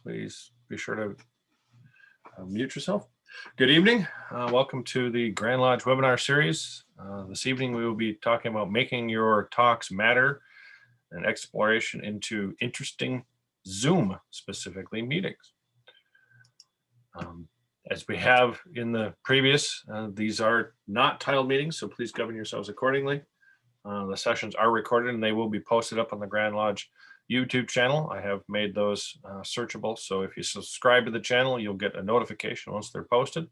please be sure to mute yourself. Good evening. Welcome to the Grand Lodge webinar series. This evening we will be talking about making your talks matter and exploration into interesting Zoom, specifically meetings. As we have in the previous, these are not titled meetings, so please govern yourselves accordingly. The sessions are recorded and they will be posted up on the Grand Lodge YouTube channel. I have made those searchable, so if you subscribe to the channel, you'll get a notification once they're posted.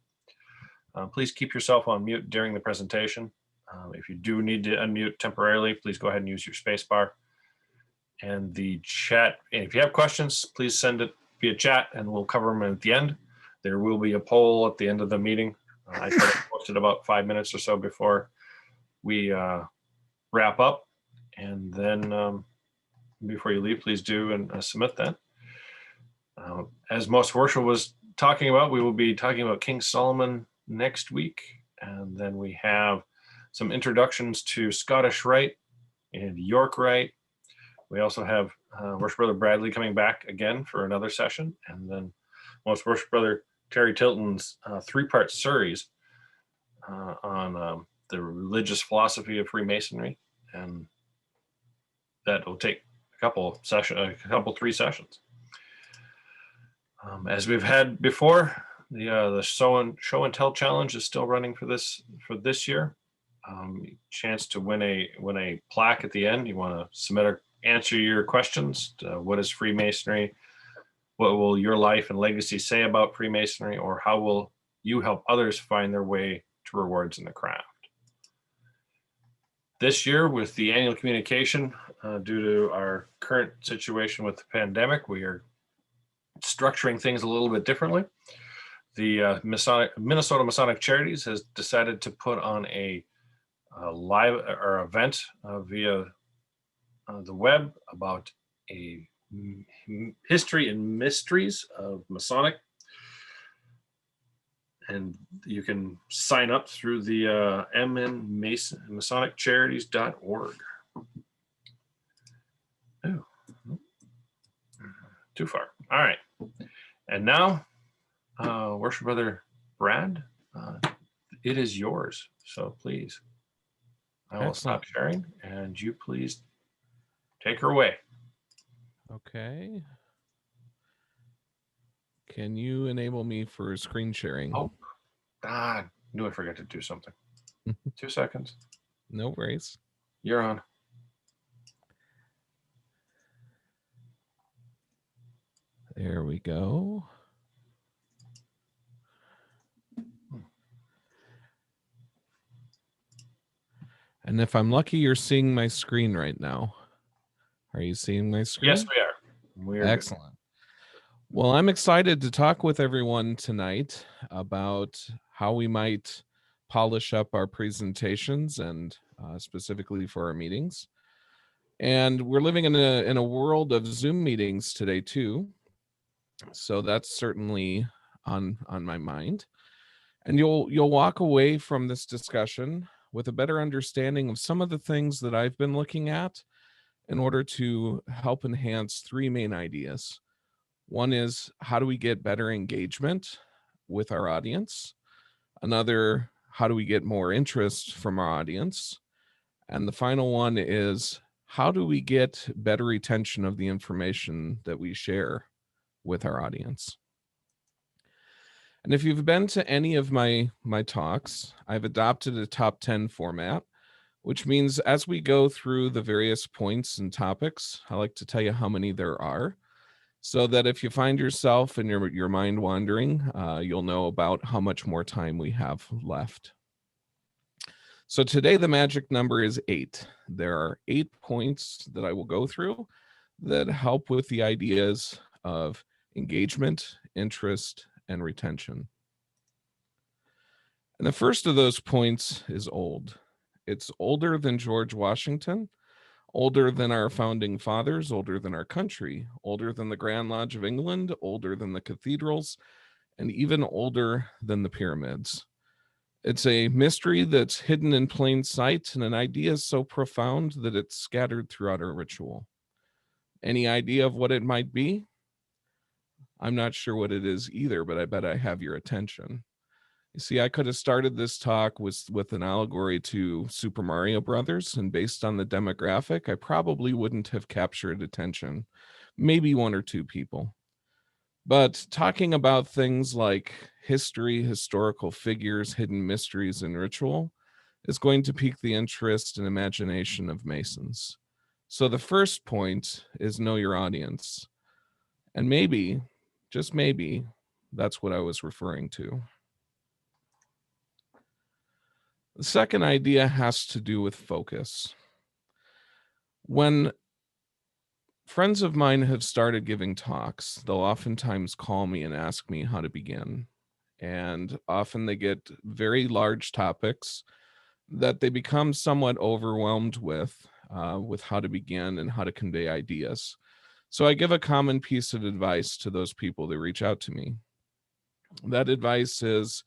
Please keep yourself on mute during the presentation. If you do need to unmute temporarily, please go ahead and use your space bar. And the chat, and if you have questions, please send it via chat and we'll cover them at the end. There will be a poll at the end of the meeting. I try to post it about 5 minutes or so before we wrap up. And then before you leave, please do and submit that. As most worship was talking about, we will be talking about King Solomon next week. And then we have some introductions to Scottish Rite and York Rite. We also have Worship Brother Bradley coming back again for another session. And then most Worship Brother Terry Tilton's three-part series on the religious philosophy of Freemasonry. And that will take three sessions. As we've had before, the show and tell challenge is still running for this year. Chance to win a plaque at the end. You want to answer your questions. What is Freemasonry? What will your life and legacy say about Freemasonry? Or how will you help others find their way to rewards in the craft? This year, with the annual communication, due to our current situation with the pandemic, we are structuring things a little bit differently. The Minnesota Masonic Charities has decided to put on a live or event via the web about a history and mysteries of Masonic. And you can sign up through the MNMasoncharities.org. Oh, too far. All right. And now, Worship Brother Brad, it is yours. So please, I will stop sharing and you please take her away. Okay. Can you enable me for screen sharing? Oh, I knew I forgot to do something. 2 seconds. No worries. You're on. There we go. And if I'm lucky, you're seeing my screen right now. Are you seeing my screen? Yes, we are. We are excellent. Good. Well, I'm excited to talk with everyone tonight about how we might polish up our presentations and specifically for our meetings. And we're living in a world of Zoom meetings today too. So that's certainly on my mind. And you'll walk away from this discussion with a better understanding of some of the things that I've been looking at in order to help enhance three main ideas. One is, how do we get better engagement with our audience? Another, how do we get more interest from our audience? And the final one is, how do we get better retention of the information that we share with our audience? And if you've been to any of my talks, I've adopted a top 10 format, which means as we go through the various points and topics, I like to tell you how many there are, so that if you find yourself and your mind wandering, you'll know about how much more time we have left. So today the magic number is 8. There are 8 points that I will go through that help with the ideas of engagement, interest, and retention. And the first of those points is old. It's older than George Washington, older than our founding fathers, older than our country, older than the Grand Lodge of England, older than the cathedrals, and even older than the pyramids. It's a mystery that's hidden in plain sight, and an idea so profound that it's scattered throughout our ritual. Any idea of what it might be? I'm not sure what it is either, but I bet I have your attention. You see, I could have started this talk with an allegory to Super Mario Brothers, and based on the demographic, I probably wouldn't have captured attention. Maybe one or two people. But talking about things like history, historical figures, hidden mysteries, and ritual is going to pique the interest and imagination of Masons. So the first point is know your audience. And maybe, just maybe, that's what I was referring to. The second idea has to do with focus. When friends of mine have started giving talks, they'll oftentimes call me and ask me how to begin. And often they get very large topics that they become somewhat overwhelmed with how to begin and how to convey ideas. So I give a common piece of advice to those people that reach out to me. That advice is,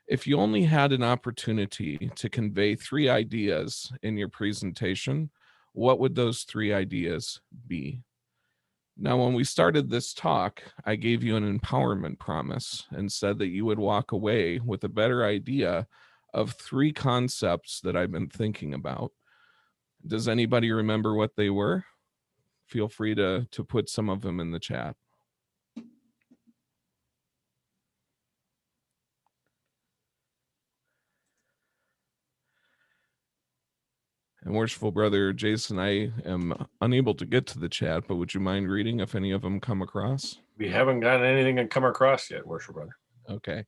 if you only had an opportunity to convey three ideas in your presentation, what would those three ideas be? Now, when we started this talk, I gave you an empowerment promise and said that you would walk away with a better idea of three concepts that I've been thinking about. Does anybody remember what they were? Feel free to put some of them in the chat. And worshipful brother Jason, I am unable to get to the chat, but would you mind reading if any of them come across? We haven't gotten anything to come across yet, worship brother. Okay.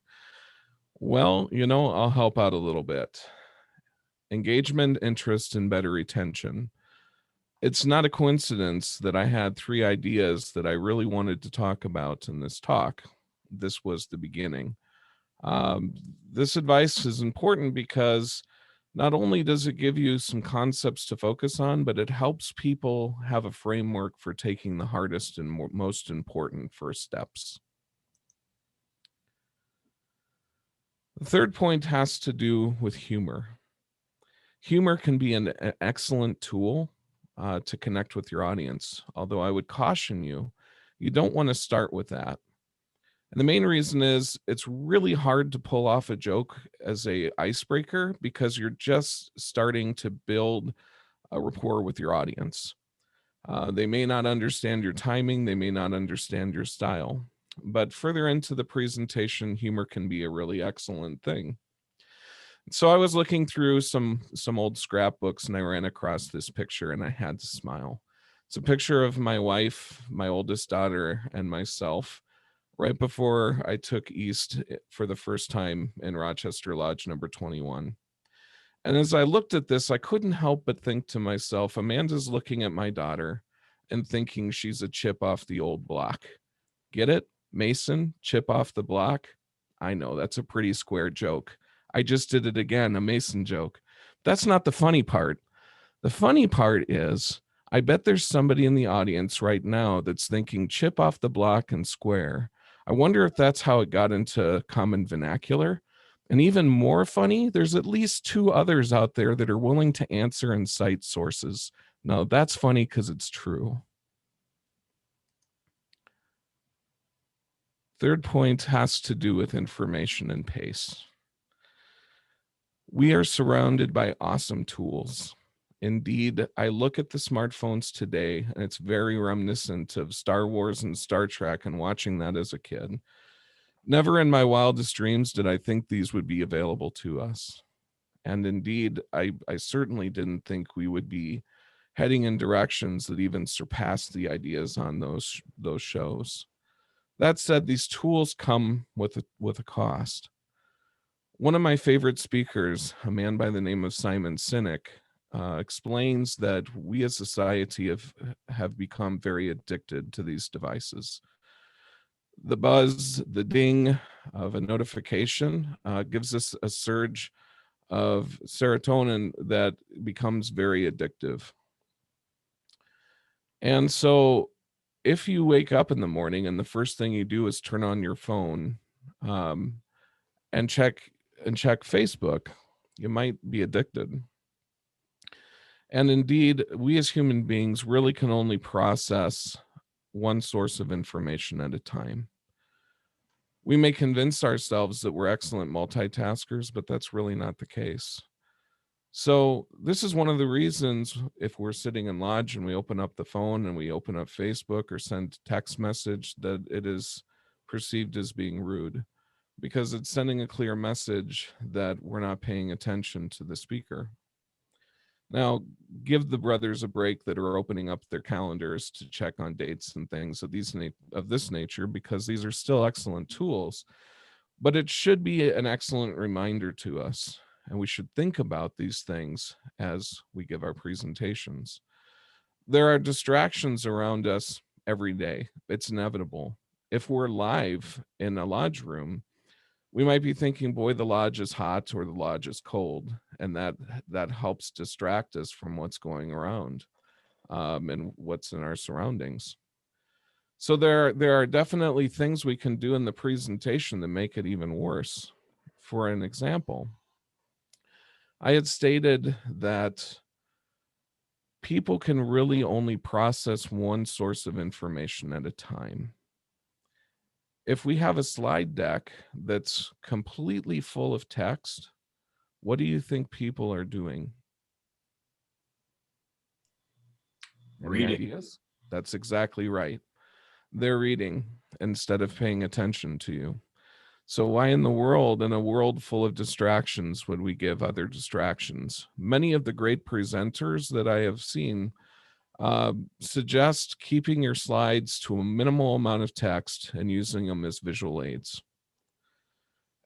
Well, I'll help out a little bit. Engagement, interest, and better retention. It's not a coincidence that I had three ideas that I really wanted to talk about in this talk. This was the beginning. This advice is important because not only does it give you some concepts to focus on, but it helps people have a framework for taking the hardest and most important first steps. The third point has to do with humor. Humor can be an excellent tool to connect with your audience, although I would caution you, you don't want to start with that. And the main reason is it's really hard to pull off a joke as a icebreaker because you're just starting to build a rapport with your audience. They may not understand your timing, they may not understand your style, but further into the presentation, humor can be a really excellent thing. So I was looking through some old scrapbooks and I ran across this picture and I had to smile. It's a picture of my wife, my oldest daughter, and myself right before I took East for the first time in Rochester Lodge number 21. And as I looked at this, I couldn't help but think to myself, Amanda's looking at my daughter and thinking she's a chip off the old block. Get it? Mason, chip off the block? I know, that's a pretty square joke. I just did it again, a Mason joke. That's not the funny part. The funny part is, I bet there's somebody in the audience right now that's thinking chip off the block and square. I wonder if that's how it got into common vernacular. And even more funny, there's at least two others out there that are willing to answer and cite sources. Now, that's funny because it's true. Third point has to do with information and pace. We are surrounded by awesome tools. Indeed, I look at the smartphones today, and it's very reminiscent of Star Wars and Star Trek and watching that as a kid. Never in my wildest dreams did I think these would be available to us. And indeed, I certainly didn't think we would be heading in directions that even surpassed the ideas on those shows. That said, these tools come with a cost. One of my favorite speakers, a man by the name of Simon Sinek, explains that we as society have become very addicted to these devices. The buzz, the ding of a notification gives us a surge of serotonin that becomes very addictive. And so if you wake up in the morning and the first thing you do is turn on your phone and check Facebook, you might be addicted. And indeed, we as human beings really can only process one source of information at a time. We may convince ourselves that we're excellent multitaskers, but that's really not the case. So this is one of the reasons if we're sitting in lodge and we open up the phone and we open up Facebook or send text message, that it is perceived as being rude, because it's sending a clear message that we're not paying attention to the speaker. Now, give the brothers a break that are opening up their calendars to check on dates and things of this nature, because these are still excellent tools, but it should be an excellent reminder to us, and we should think about these things as we give our presentations. There are distractions around us every day. It's inevitable. If we're live in a lodge room, we might be thinking, boy, the lodge is hot or the lodge is cold, and that helps distract us from what's going around, and what's in our surroundings. So there are definitely things we can do in the presentation that make it even worse. For an example, I had stated that people can really only process one source of information at a time. If we have a slide deck that's completely full of text, what do you think people are doing? Any Reading. ideas? That's exactly right. They're reading instead of paying attention to you. So why in the world, in a world full of distractions, would we give other distractions? Many of the great presenters that I have seen suggest keeping your slides to a minimal amount of text and using them as visual aids.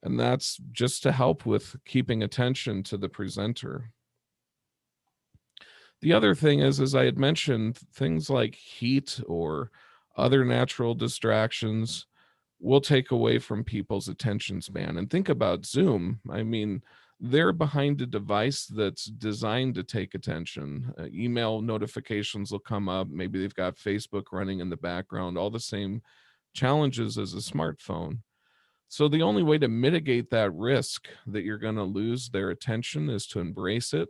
And that's just to help with keeping attention to the presenter. The other thing is, as I had mentioned, things like heat or other natural distractions will take away from people's attention span. And think about Zoom. I mean, they're behind a device that's designed to take attention. Email notifications will come up. Maybe they've got Facebook running in the background, all the same challenges as a smartphone. So the only way to mitigate that risk that you're going to lose their attention is to embrace it.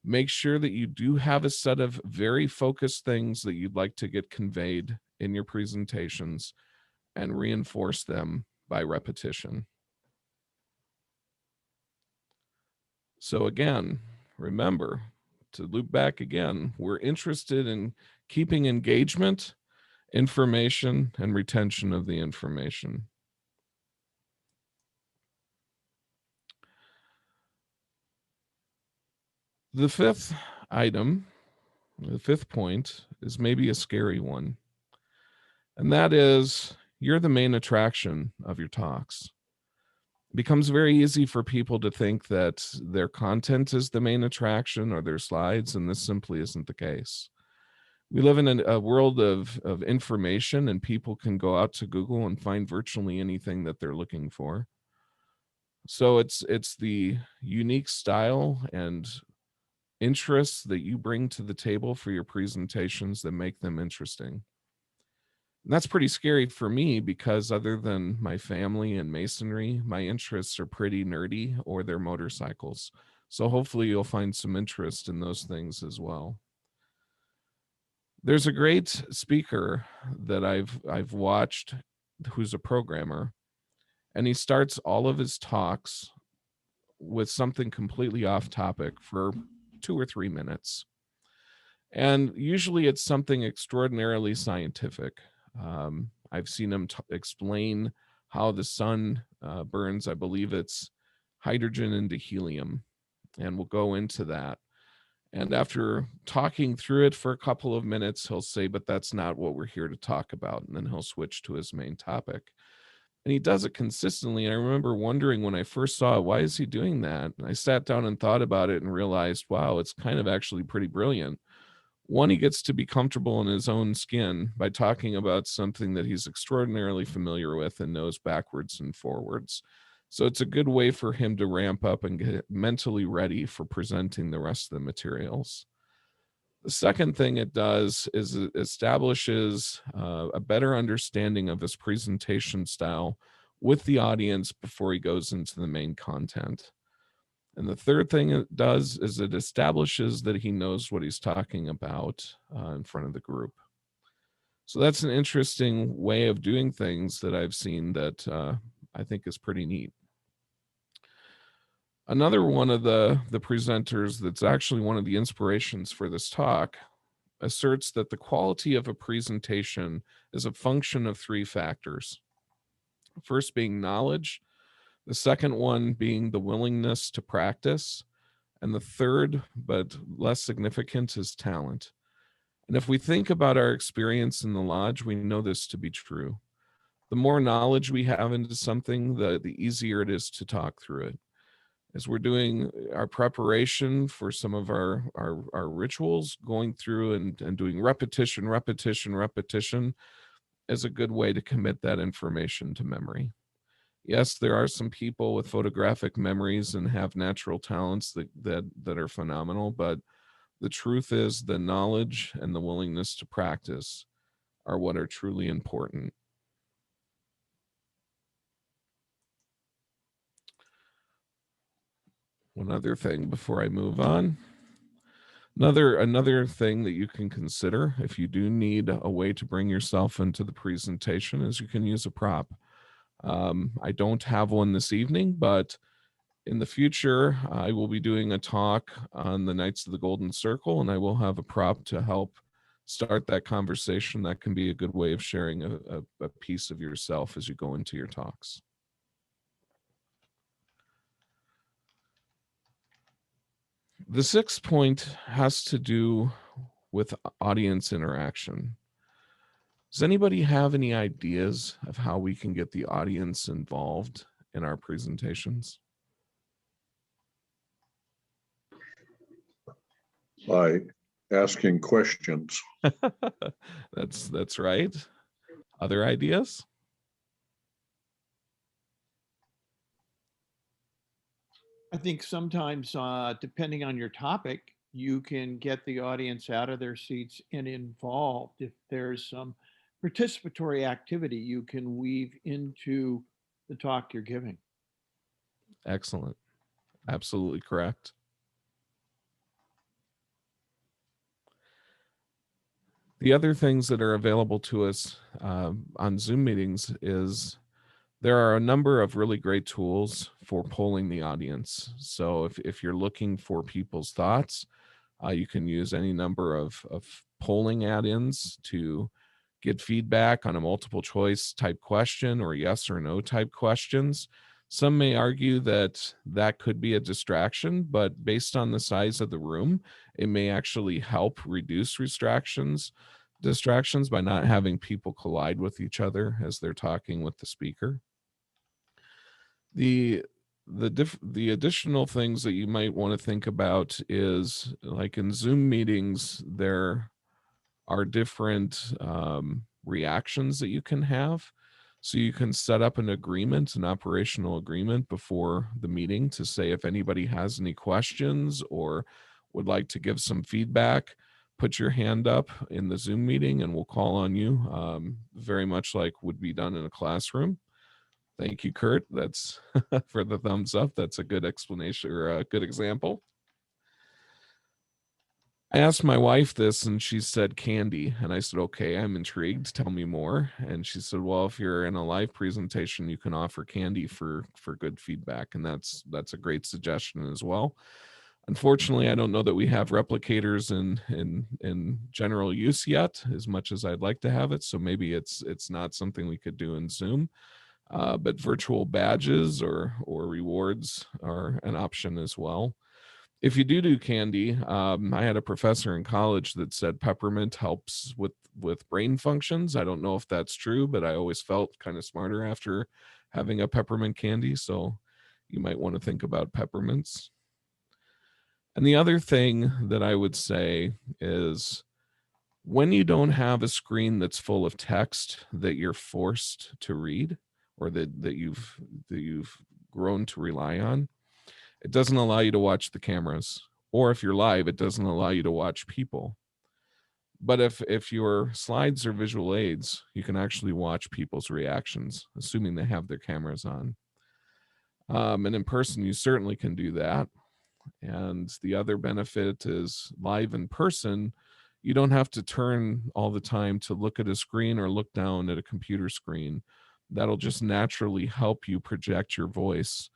Make sure that you do have a set of very focused things that you'd like to get conveyed in your presentations, and reinforce them by repetition. So again, remember, to loop back again, we're interested in keeping engagement, information, and retention of the information. The fifth item, the fifth point, is maybe a scary one. And that is, you're the main attraction of your talks. It becomes very easy for people to think that their content is the main attraction or their slides, and this simply isn't the case. We live in a world of information, and people can go out to Google and find virtually anything that they're looking for. So it's the unique style and interests that you bring to the table for your presentations that make them interesting. And that's pretty scary for me, because other than my family and masonry, my interests are pretty nerdy, or they're motorcycles. So hopefully you'll find some interest in those things as well. There's a great speaker that I've watched who's a programmer, and he starts all of his talks with something completely off topic for 2 or 3 minutes. And usually it's something extraordinarily scientific. I've seen him explain how the sun burns, I believe it's hydrogen into helium, and we'll go into that. And after talking through it for a couple of minutes, he'll say, but that's not what we're here to talk about. And then he'll switch to his main topic. And he does it consistently. And I remember wondering when I first saw it, why is he doing that? And I sat down and thought about it and realized, wow, it's kind of actually pretty brilliant. One, he gets to be comfortable in his own skin by talking about something that he's extraordinarily familiar with and knows backwards and forwards. So it's a good way for him to ramp up and get mentally ready for presenting the rest of the materials. The second thing it does is it establishes a better understanding of his presentation style with the audience before he goes into the main content. And the third thing it does is it establishes that he knows what he's talking about in front of the group. So that's an interesting way of doing things that I've seen that I think is pretty neat. Another one of the presenters that's actually one of the inspirations for this talk asserts that the quality of a presentation is a function of three factors. First being knowledge, the second one being the willingness to practice, and the third, but less significant, is talent. And if we think about our experience in the lodge, we know this to be true. The more knowledge we have into something, the easier it is to talk through it. As we're doing our preparation for some of our rituals, going through and doing repetition, repetition, repetition is a good way to commit that information to memory. Yes, there are some people with photographic memories and have natural talents that are phenomenal, but the truth is the knowledge and the willingness to practice are what are truly important. One other thing before I move on. Another thing that you can consider if you do need a way to bring yourself into the presentation is you can use a prop. I don't have one this evening, but in the future, I will be doing a talk on the Knights of the Golden Circle, and I will have a prop to help start that conversation. That can be a good way of sharing a piece of yourself as you go into your talks. The sixth point has to do with audience interaction. Does anybody have any ideas of how we can get the audience involved in our presentations? By asking questions. That's right. Other ideas? I think sometimes, depending on your topic, you can get the audience out of their seats and involved. If there's some participatory activity, you can weave into the talk you're giving. Excellent. Absolutely correct. The other things that are available to us on Zoom meetings is there are a number of really great tools for polling the audience. So if you're looking for people's thoughts, you can use any number of polling add-ins to get feedback on a multiple choice type question or yes or no type questions. Some may argue that that could be a distraction, but based on the size of the room, it may actually help reduce distractions by not having people collide with each other as they're talking with the speaker. The additional things that you might want to think about is, like in Zoom meetings, there are different reactions that you can have. So you can set up an operational agreement before the meeting to say if anybody has any questions or would like to give some feedback, put your hand up in the Zoom meeting and we'll call on you, very much like would be done in a classroom. Thank you, Kurt. That's for the thumbs up. That's a good explanation or a good example. I asked my wife this and she said candy. And I said, okay, I'm intrigued. Tell me more. And she said, well, if you're in a live presentation, you can offer candy for good feedback. And that's a great suggestion as well. Unfortunately, I don't know that we have replicators in general use yet, as much as I'd like to have it. So maybe it's not something we could do in Zoom. But virtual badges or rewards are an option as well. If you do candy, I had a professor in college that said peppermint helps with brain functions. I don't know if that's true, but I always felt kind of smarter after having a peppermint candy. So you might want to think about peppermints. And the other thing that I would say is when you don't have a screen that's full of text that you're forced to read or that you've grown to rely on, it doesn't allow you to watch the cameras. Or if you're live, it doesn't allow you to watch people. But if your slides are visual aids, you can actually watch people's reactions, assuming they have their cameras on. And in person, you certainly can do that. And the other benefit is live in person, You don't have to turn all the time to look at a screen or look down at a computer screen. That'll just naturally help you project your voice.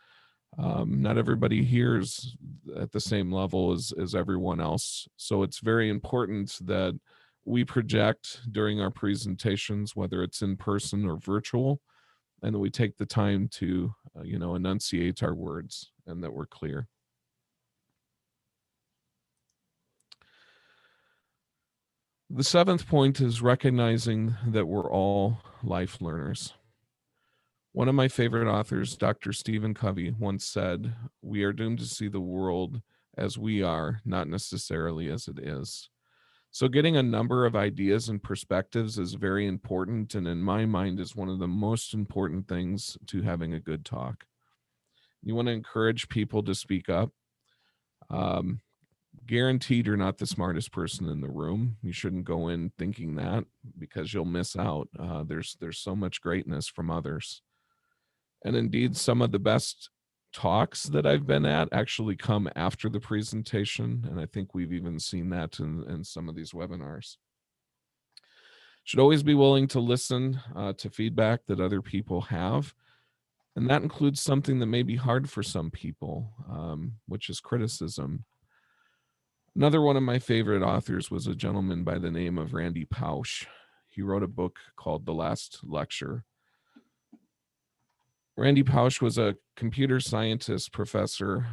Not everybody hears at the same level as everyone else. So it's very important that we project during our presentations, whether it's in person or virtual, and that we take the time to, enunciate our words and that we're clear. The seventh point is recognizing that we're all life learners. One of my favorite authors, Dr. Stephen Covey, once said, "We are doomed to see the world as we are, not necessarily as it is." So getting a number of ideas and perspectives is very important, and in my mind is one of the most important things to having a good talk. You want to encourage people to speak up. Guaranteed you're not the smartest person in the room. You shouldn't go in thinking that, because you'll miss out. There's so much greatness from others. And indeed, some of the best talks that I've been at actually come after the presentation. And I think we've even seen that in some of these webinars. Should always be willing to listen to feedback that other people have. And that includes something that may be hard for some people, which is criticism. Another one of my favorite authors was a gentleman by the name of Randy Pausch. He wrote a book called The Last Lecture. Randy Pausch was a computer scientist professor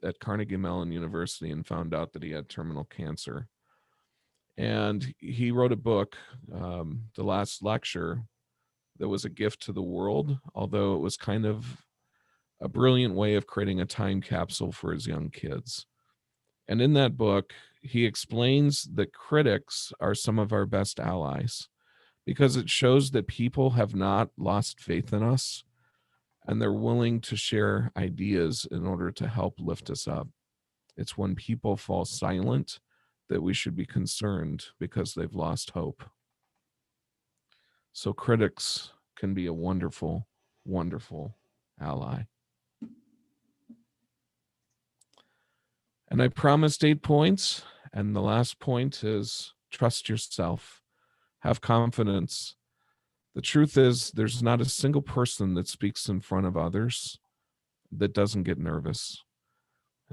at Carnegie Mellon University and found out that he had terminal cancer. And he wrote a book, The Last Lecture, that was a gift to the world, although it was kind of a brilliant way of creating a time capsule for his young kids. And in that book, he explains that critics are some of our best allies, because it shows that people have not lost faith in us, and they're willing to share ideas in order to help lift us up. It's when people fall silent that we should be concerned, because they've lost hope. So critics can be a wonderful, wonderful ally. And I promised 8 points, and the last point is trust yourself. Have confidence. The truth is, there's not a single person that speaks in front of others that doesn't get nervous.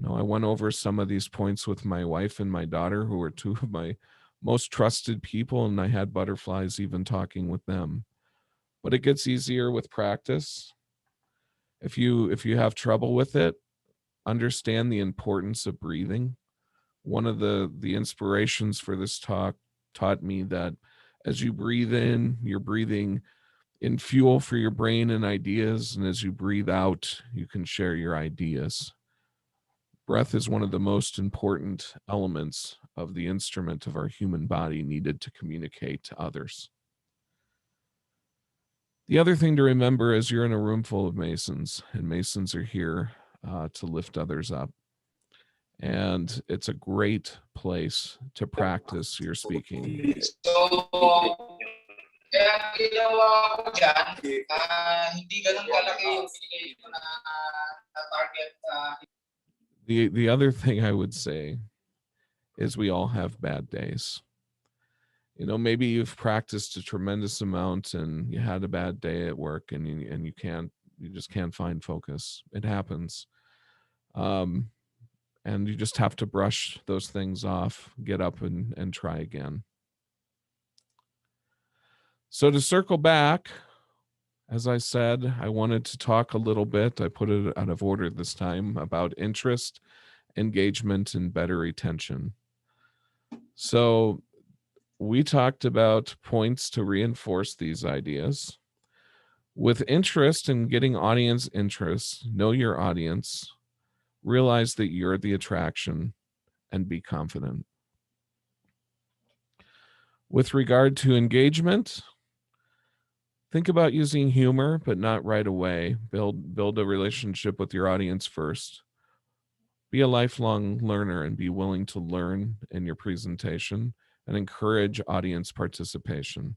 I went over some of these points with my wife and my daughter, who are two of my most trusted people, and I had butterflies even talking with them. But it gets easier with practice. If you have trouble with it, understand the importance of breathing. One of the inspirations for this talk taught me that as you breathe in, you're breathing in fuel for your brain and ideas, and as you breathe out, you can share your ideas. Breath is one of the most important elements of the instrument of our human body needed to communicate to others. The other thing to remember is you're in a room full of Masons, and Masons are here to lift others up. And it's a great place to practice your speaking. So, kaya ginawa ko dyan, hindi ganun kalaki yung pinigay ko na target. The other thing I would say is we all have bad days. Maybe you've practiced a tremendous amount and you had a bad day at work, and you just can't find focus. It happens. And you just have to brush those things off, get up and try again. So to circle back, as I said, I wanted to talk a little bit, I put it out of order this time, about interest, engagement, and better retention. So we talked about points to reinforce these ideas. With interest and getting audience interest, know your audience, realize that you're the attraction, and be confident. With regard to engagement, think about using humor, but not right away. Build a relationship with your audience first. Be a lifelong learner and be willing to learn in your presentation and encourage audience participation.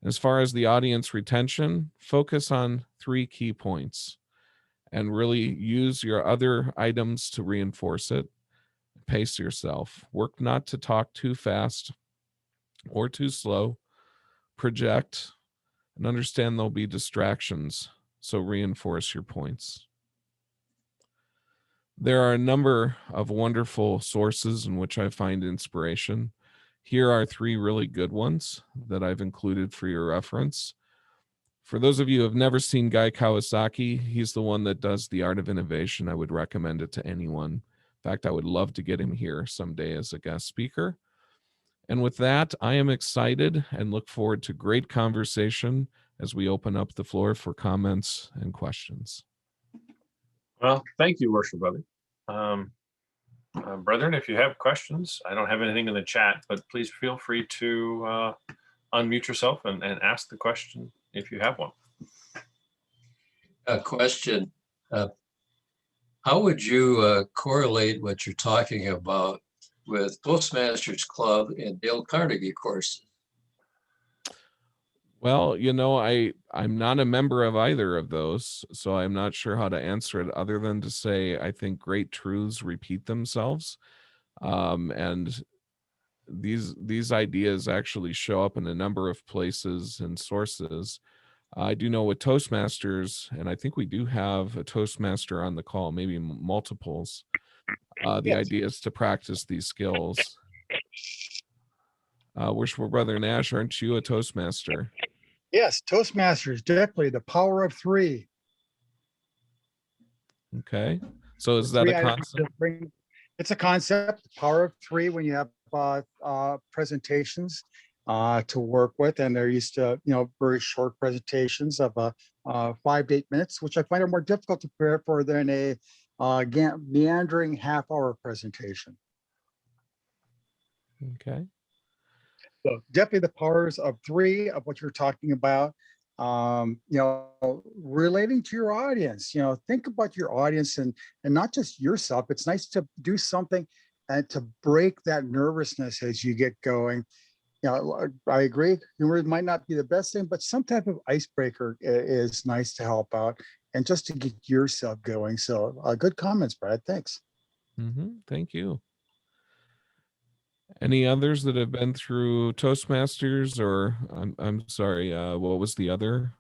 As far as the audience retention, focus on 3 key points and really use your other items to reinforce it. pace yourself. Work not to talk too fast or too slow. Project and understand there'll be distractions, so reinforce your points. There are a number of wonderful sources in which I find inspiration. Here are 3 really good ones that I've included for your reference. For those of you who have never seen Guy Kawasaki, he's the one that does The Art of Innovation. I would recommend it to anyone. In fact, I would love to get him here someday as a guest speaker. And with that, I am excited and look forward to great conversation as we open up the floor for comments and questions. Well, thank you, Worship Brother. Brethren, if you have questions, I don't have anything in the chat, but please feel free to unmute yourself and ask the question if you have one. A question. How would you correlate what you're talking about with Toastmasters Club and Dale Carnegie courses? Well, you know, I'm not a member of either of those, so I'm not sure how to answer it other than to say I think great truths repeat themselves. And these ideas actually show up in a number of places and sources. I do know with Toastmasters, and I think we do have a Toastmaster on the call, maybe multiples. The Yes. idea is to practice these skills. Worshipful Brother Nash, aren't you a Toastmaster? Yes, Toastmasters, definitely the power of 3. Okay. So is that Three a items concept? to bring- It's a concept, power of 3, when you have presentations to work with, and they're used to, very short presentations of 5 to 8 minutes, which I find are more difficult to prepare for than a meandering half-hour presentation. Okay. So definitely the powers of 3 of what you're talking about. Relating to your audience, think about your audience and not just yourself. It's nice to do something and to break that nervousness as you get going. I agree. Humor might not be the best thing, but some type of icebreaker is nice to help out and just to get yourself going. So good comments, Brad. Thanks. Thank you. Any others that have been through Toastmasters, or I'm sorry, what was the other?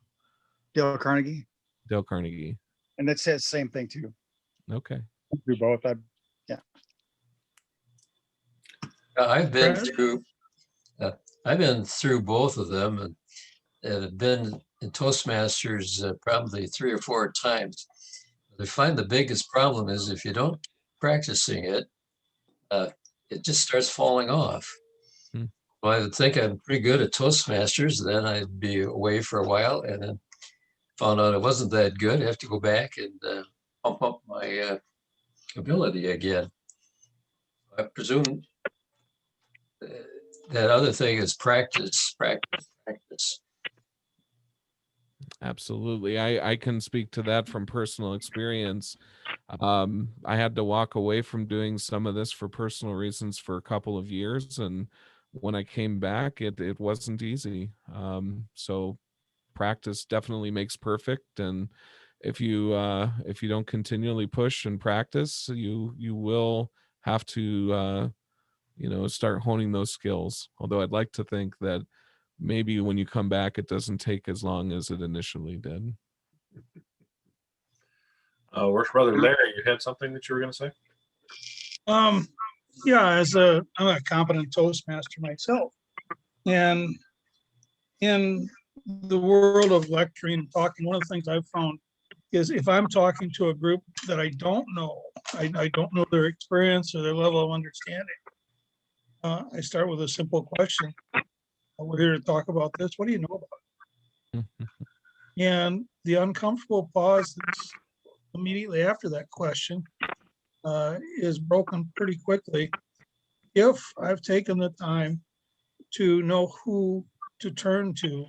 Dale Carnegie. Dale Carnegie. And it says same thing too. Okay. Do both. I've been Brad? through both of them and have been in Toastmasters probably 3 or 4 times. I find the biggest problem is if you don't practicing it, it just starts falling off. Well, I would think I'm pretty good at Toastmasters, then I'd be away for a while and then found out it wasn't that good. I have to go back and pump up my ability again. I presume that other thing is practice. Absolutely. I can speak to that from personal experience. I had to walk away from doing some of this for personal reasons for a couple of years. And when I came back, it wasn't easy. So practice definitely makes perfect. And if you don't continually push and practice, you will have to, start honing those skills. Although I'd like to think that maybe when you come back, it doesn't take as long as it initially did. Worship Brother Larry, you had something that you were going to say? Yeah, I'm a competent Toastmaster myself. And in the world of lecturing and talking, one of the things I've found is if I'm talking to a group that I don't know, I don't know their experience or their level of understanding, I start with a simple question. We're here to talk about this. What do you know about it? And the uncomfortable pause that's immediately after that question is broken pretty quickly if I've taken the time to know who to turn to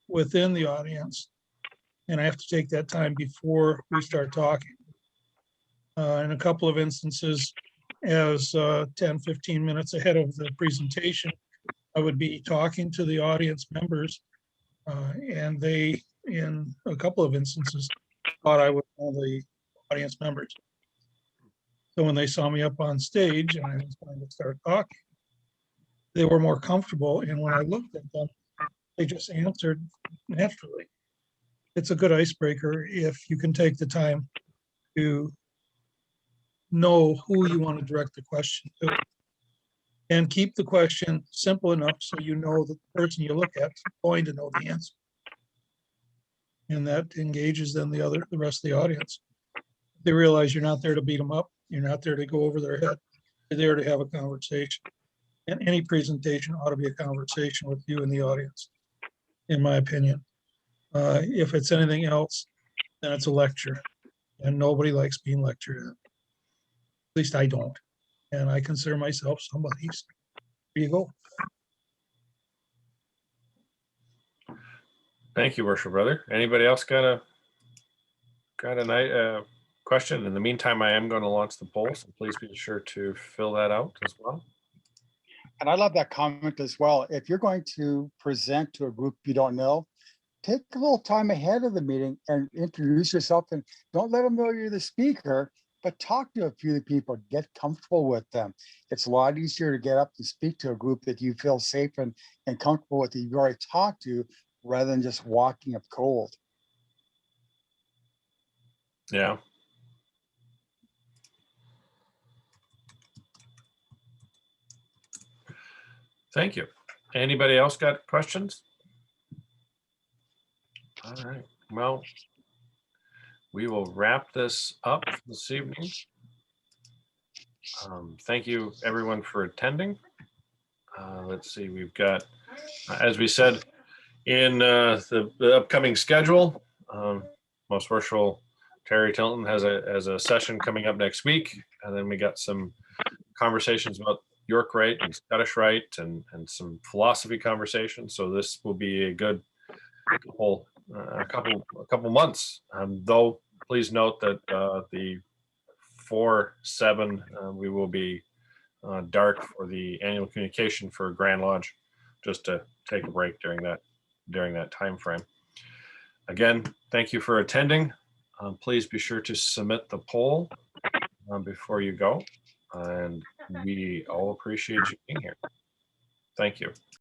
within the audience. And I have to take that time before we start talking. In a couple of instances, as 10, 15 minutes ahead of the presentation, I would be talking to the audience members, and they, in a couple of instances, thought I was one of the audience members. So when they saw me up on stage and I was going to start talking, they were more comfortable. And when I looked at them, they just answered naturally. It's a good icebreaker if you can take the time to know who you want to direct the question to. And keep the question simple enough so you know that the person you look at is going to know the answer. And that engages then the rest of the audience. They realize you're not there to beat them up. You're not there to go over their head. You're there to have a conversation. And any presentation ought to be a conversation with you and the audience, in my opinion. If it's anything else, then it's a lecture. And nobody likes being lectured at. At least I don't. And I consider myself somebody's. There you go. Thank you, Worship Brother. Anybody else got a question? In the meantime, I am going to launch the poll, so please be sure to fill that out as well. And I love that comment as well. If you're going to present to a group you don't know, take a little time ahead of the meeting and introduce yourself, and don't let them know you're the speaker, but talk to a few people, get comfortable with them. It's a lot easier to get up and speak to a group that you feel safe and comfortable with, that you've already talked to, rather than just walking up cold. Yeah. Thank you. Anybody else got questions? All right. Well, we will wrap this up this evening. Thank you, everyone, for attending. Let's see, we've got, as we said, in the upcoming schedule, Most Worshipful Terry Tilton has a session coming up next week, and then we got some conversations about York Rite and Scottish Rite and some philosophy conversations. So this will be a good couple months. Though please note that the 4/7 we will be dark for the annual communication for Grand Lodge, just to take a break during that time frame. Again, thank you for attending. Please be sure to submit the poll before you go, and we all appreciate you being here. Thank you.